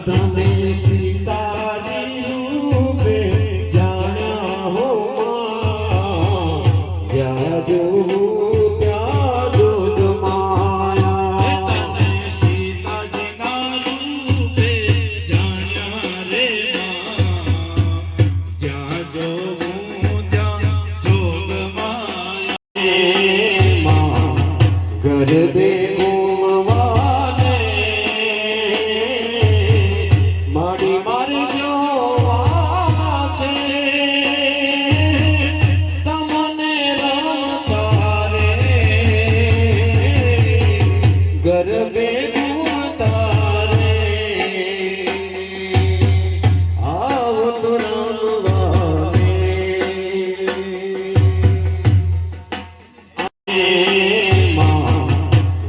તમે સીતાજી રૂપે જાણ્યા હો જ્યાં જોઉં ત્યાં જોગ માયા તમે સીતાજીના રૂપે જાણ્યા રે જ્યાં જોઉં ત્યાં જોગ માયા ગરબે ગરબે ઘૂમતા રે આવો તો રમવાને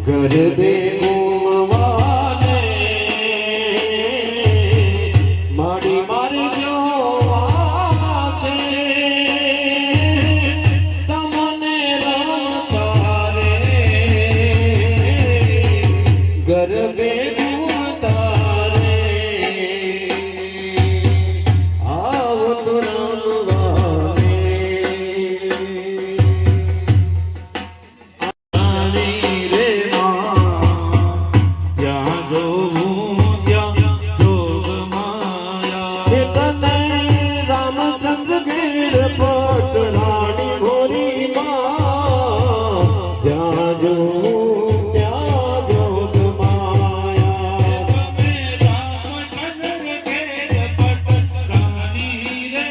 ગરબે ઘૂમવાને મારી મારી જોવા છે તમને રમતા રે ગરબે ઘૂમતા રે આવો તો રમવાને રાણી રે જ્યાં જોઉં ત્યાં જોગ માયા તને રામચંદ્ર ગીર પટ રાણી મોરી માં જ્યાં જોઉં ત્યાં જોગ માયા તમે રામચંદ્ર ઘેર પટ રાણી રે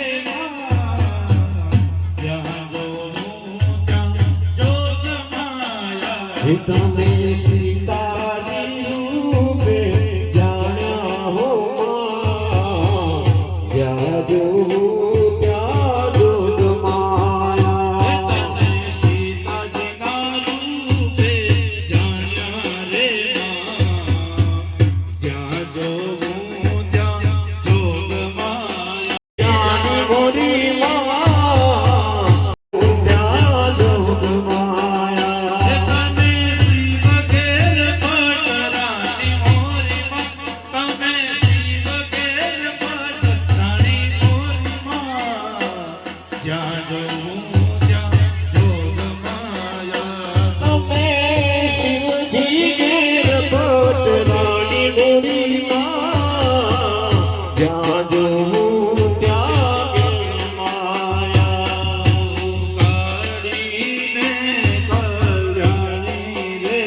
જ્યાં જોઉં ત્યાં જોગ માયા તમે સીતાજી રૂપે જાણ્યા હો જ્યાં જોઉં ત્યાં જોગ માયા તમે સીતાજીના રૂપે જાણ્યા રે જ્યાં જોઉં ત્યાં જોગ માયા જાની મોરી માં ત્યાં જોગ માયા તમે શિવ ઘેર પટ રાણી મોરી માં તમે શિવ ઘેર પટ રાણી મોરી માં જ્યાં જોઉં ત્યાં જોગ માયા તમે શિવજી ઘેર પટ રાણી મોરી માં જ્યાં જોઉં ત્યાં માયા કાળીને કલ્યાણી રે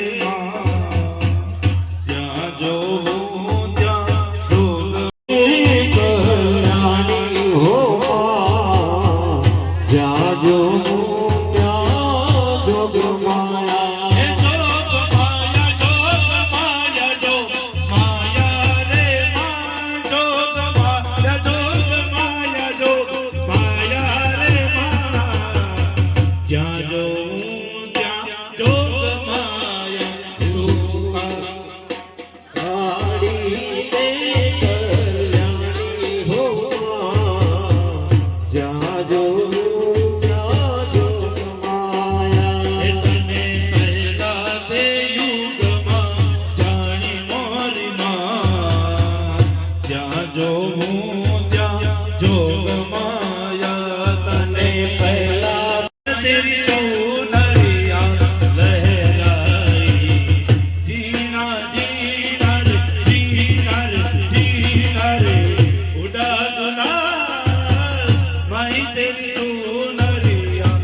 જ્યાં જોઉં ત્યાં જોગ કલ્યાણી હો જ્યાં જોઉં ત્યાં જોગ માયા જોગ માયા જોગ માયા રે જોગ માયા જોગ માયા રે જ્યાં જોઉં ત્યાં જોગ માયા કાળી તે કલ્યાણી હો જ્યાં જોઉં ત્યાં જોગ માયા તને પહેલા તે યુગમાં જાણી મોરી માં જ્યાં જોઉં ત્યાં જોગ માયા તને પહેલા તેરી ચૌનરિયા લહેરાઈ જીના જીના રે જીના રે જીના રે ઉડા દુલાલ માઈ તેરી ચૌનરિયા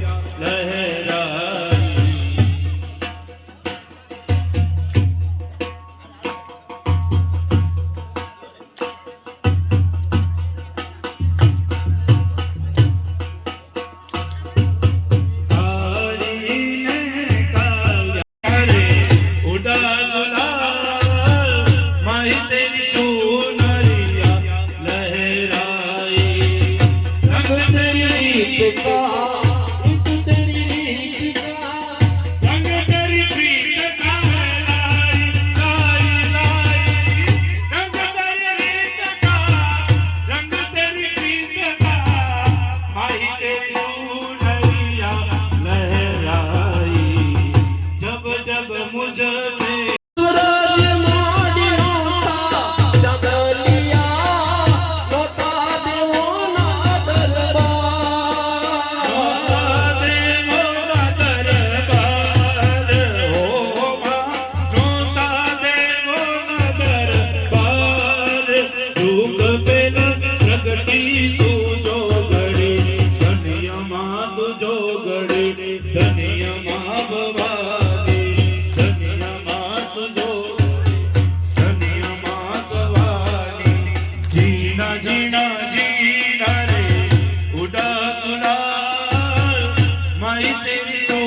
લહેરાઈ सूरज माड़ी होता जगली માઈ તેરી તો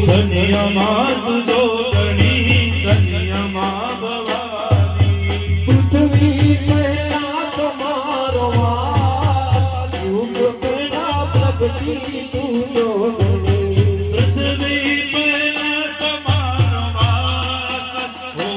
ધન્ય માં તુજો ગણી ધન્ય માં ભવાની પૃથ્વી પહેલા તમારો વાસ યુગ પહેલા પ્રગતિ તુજો ગણી પૃથ્વી પહેલા તમારો વાસ હો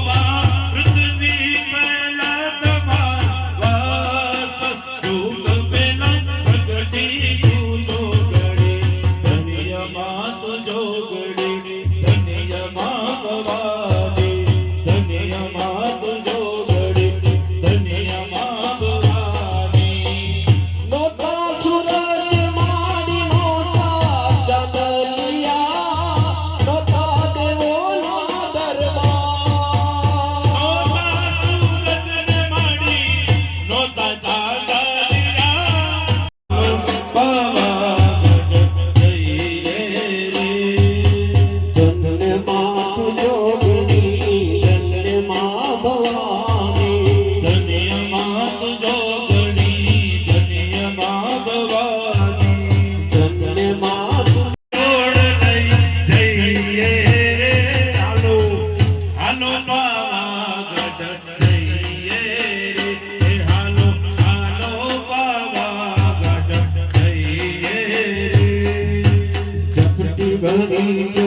માં પૃથ્વી પહેલા તમારો વાસ યુગ પહેલા પ્રગતિ તુજો ગણી ધન્ય માં તુજો ગણી ધન્ય માં ભવાની ધન્ય માં તુજો ગણી ધન્ય માં ભવાની નોતા સુરજ મારી નોતા ચાંદલિયા નોતા દેવોનો દરબાર નોતા સૂરજને માડી નોતા ચાંદલિયા પાવાગઢ જઈએ રે ધન્ય માં તુજો ગણી ધન્ય માં ભવાની ધન્ય માં તુજો ગણી ધન્ય માં ભવાની ધન્ય માં જોડ લઈ જઈએ રે હાલો હાલો પાવાગઢ જઈએ રે હાલો હાલો પાવાગઢ જઈએ રે જગતી ભરી